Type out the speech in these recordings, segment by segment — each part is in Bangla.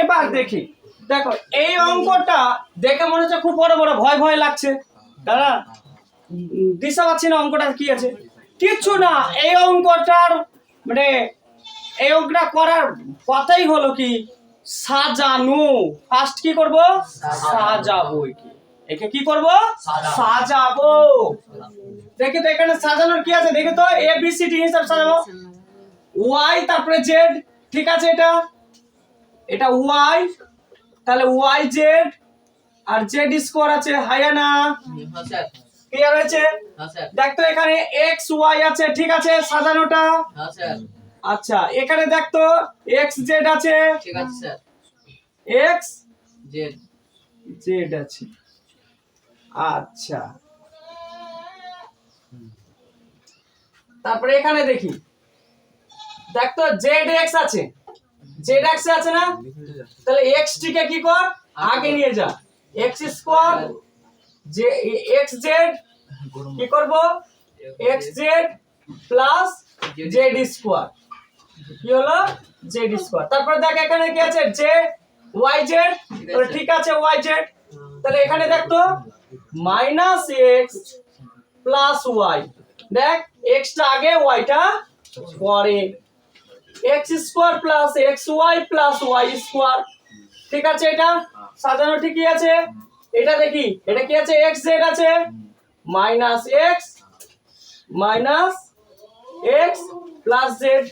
এবার দেখি, দেখো এই অঙ্কটা দেখে মনে হচ্ছে খুব বড় বড়, ভয় ভয় লাগছে দাদা, দিশা পাচ্ছি না অঙ্কটা কি আছে। কিচ্ছু না, এই অঙ্কটার মানে এই অঙ্কটা করার কথাই হলো কি সাজানো। ফার্স্ট কি করব, সাজাবো। একে কি করব, সাজাবো। দেখি তো এখানে সাজানোর কি আছে, দেখি তো এ বি সি ডি হিসাব সাজাবো। ওয়াই তারপরে জেড, ঠিক আছে, এটা ওয়াই, তাহলে ওয়াই জেড আর জেড স্কোয়ার আছে, হাইয়া না ক্লিয়ার হয়েছে। দেখ তো এখানে এক্স ওয়াই আছে, ঠিক আছে, সাজানোটা। আচ্ছা এখানে দেখ তো এক্স জেড আছে, ঠিক আছে স্যার, এক্স জেড জেড আছে। আচ্ছা তারপরে এখানে দেখি, দেখ তো জেড এক্স আছে, জেড এক্স আছে না, তাহলে এক্স টিকে কি কর আগে নিয়ে যা, এক্স স্কোয়ার যে এক্স জেড কি করব, x z plus z square, কি হলো জেড স্কোয়ার। তারপর দেখ এখানে কি আছে, জে ওয়াই জেড, ঠিক আছে ওয়াই জেড, তাহলে এখানে দেখ তো মাইনাস এক্স প্লাস ওয়াই, দেখ এক্সটা আগে ওয়াইটা পরে, x square plus x y plus y square, ঠিক আছে, এটা সাজানো ঠিকই আছে। এটা দেখি, এটা কি আছে, এক্স জেড আছে, মাইনাস এক্স প্লাস জেড,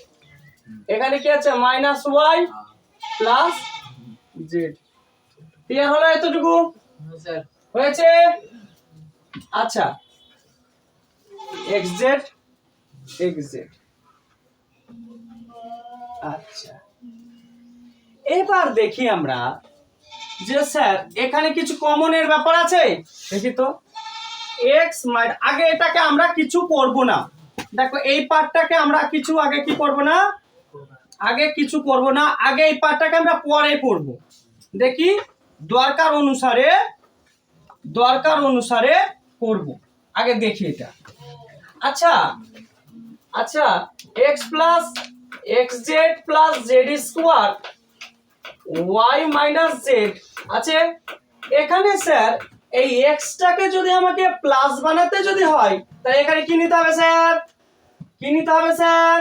এখানে কি আছে minus y plus z. Clear হলো এতটুকু হয়েছে। আচ্ছা এক্স জেড আচ্ছা এবার দেখি আমরা যে স্যার এখানে কিছু কমনের ব্যাপার আছে, দেখি তো এক্স আগে এটাকে আমরা কিছু করব না, দেখো এই পার্টটাকে আমরা কিছু আগে কি করব না, আগে কিছু করব না, আগে এই পার্টটাকে আমরা পরে করব। দেখি দরকার অনুসারে করব, আগে দেখি এটা। আচ্ছা আচ্ছা x plus x z plus z square y minus z আছে। এখানে স্যার এই এক্সটাকে যদি আমাকে প্লাস বানাতে যদি হয় তাহলে এখানে কি নিতে হবে স্যার, কি নিতে হবে স্যার,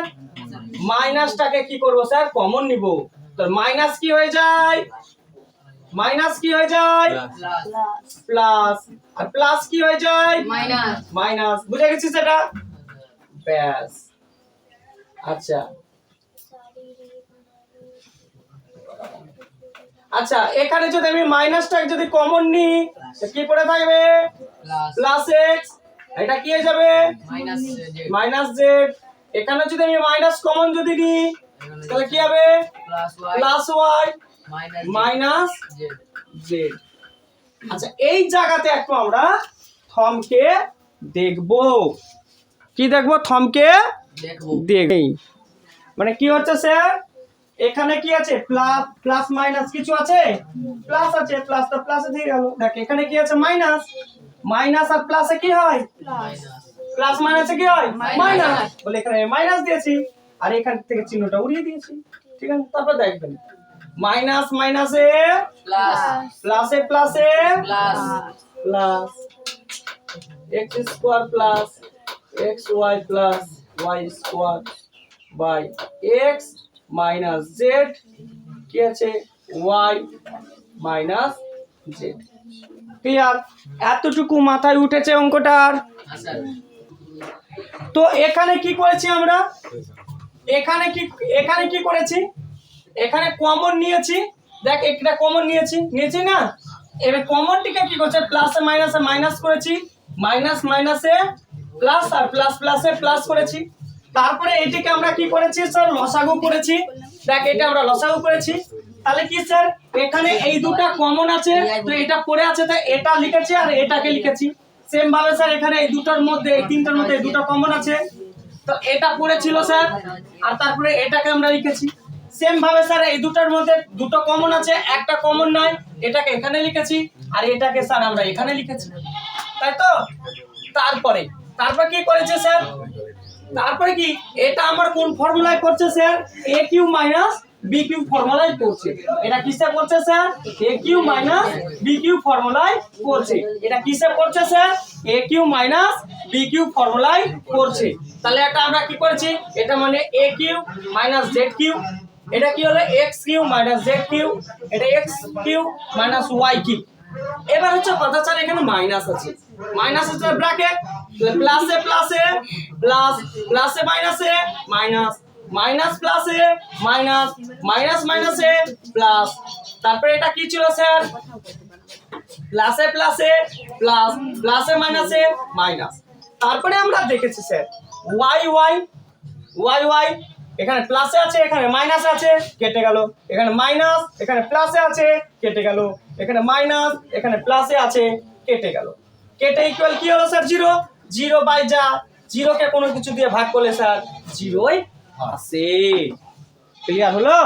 মাইনাসটাকে কি করব স্যার কমন নিব, তো মাইনাস কি হয়ে যায়, প্লাস, আর প্লাস কি হয়ে যায় মাইনাস, বুঝে গেছিস এটা, ব্যাস। আচ্ছা আচ্ছা এখানে যদি আমি মাইনাসটাকে যদি কমন নিই কি করে থাকবে, প্লাস এক্স, এটা কি হয়ে যাবে মাইনাস জেড, এখানে যদি আমি মাইনাস কমন যদি নিই তাহলে কি হবে প্লাস ওয়াই মাইনাস জেড। আচ্ছা এই জায়গাতে একটু আমরা থমকে দেখব, কি দেখবো, থমকে দেখব, মানে কি হচ্ছে স্যার এখানে কি আছে প্লাস মাইনাস কিছু আছে, প্লাস আছে, প্লাস তো প্লাসে দিয়ে গেল, দেখ এখানে কি আছে মাইনাস আর প্লাসে কি হয় প্লাস মাইনাসে কি হয় মাইনাস, বলে এখানে মাইনাস দিয়েছি আর এখান থেকে চিহ্নটা উড়িয়ে দিয়েছি, ঠিক আছে। তারপর দেখবেন মাইনাস মাইনাসে প্লাসে প্লাসে plus x square plus x y plus y square by x minus z কি আছে ওয়াই মাইনাস জেড। ক্লিয়ার, এতটুকু মাথায় উঠেছে অঙ্কটার। তো এখানে কি করেছি আমরা, এখানে কি করেছি, এখানে কমন নিয়েছি, দেখ একটা কমন নিয়েছি না, এবার কমনটিকে কি করছে প্লাসে মাইনাসে মাইনাস করেছি, মাইনাস মাইনাসে প্লাস আর প্লাস প্লাসে প্লাস করেছি। তারপরে এটিকে আমরা কি করেছি স্যার লসাগু করেছি, দেখ এটা আমরা লসাগু করেছি, তাহলে কি স্যার এখানে এই দুটো কমন আছে, তো এটা পড়ে আছে তাই এটা লিখেছি আর এটাকে লিখেছি। সেম ভাবে স্যার এখানে এই দুটোর মধ্যে এই তিনটার মধ্যে দুটো কমন আছে, তো এটা পড়েছিল স্যার আর তারপরে এটাকে আমরা লিখেছি। সেম ভাবে স্যার এই দুটোর মধ্যে দুটো কমন আছে, একটা কমন নাই, এটাকে এখানে লিখেছি আর এটাকে স্যার আমরা এখানে লিখেছি, তাই তো। তারপর কি করেছে স্যার, তারপরে কি এটা আমার কোন ফর্মুলায় করছে sir, A cube minus B cube ফর্মুলায় পড়ছে। এটা কিসে পড়ছে sir? A cube minus B cube ফর্মুলায় পড়ছে। এটা কিসে পড়ছে sir? A cube minus B cube ফর্মুলায় পড়ছে। তাহলে এটা আমরা কি করেছি? এটা মানে A cube minus Z cube, এটা কি হলো X cube minus Z cube, এটা X cube minus Y cube. এবার হচ্ছে কথা স্যার এখানে মাইনাস আছে, মাইনাস আছে ব্র্যাকেট, প্লাসে প্লাসে প্লাস, প্লাসে মাইনাসে মাইনাস, মাইনাস প্লাসে মাইনাস, মাইনাস মাইনাসে প্লাস, তারপরে এটা কি ছিল স্যার? প্লাসে প্লাসে প্লাস, প্লাসে মাইনাসে মাইনাস। তারপরে আমরা দেখেছি sir y y y y, এখানে প্লাসে আছে এখানে মাইনাস আছে কেটে গেল, এখানে মাইনাস এখানে প্লাসে আছে কেটে গেল, এখানে মাইনাস এখানে প্লাসে আছে কেটে গেল, কেটে ইকুয়াল কি হলো স্যার? জিরো। জিরো বাই যা, জিরোকে কোনো কিছু দিয়ে ভাগ করলে স্যার জিরোই আসে। ক্লিয়ার হলো?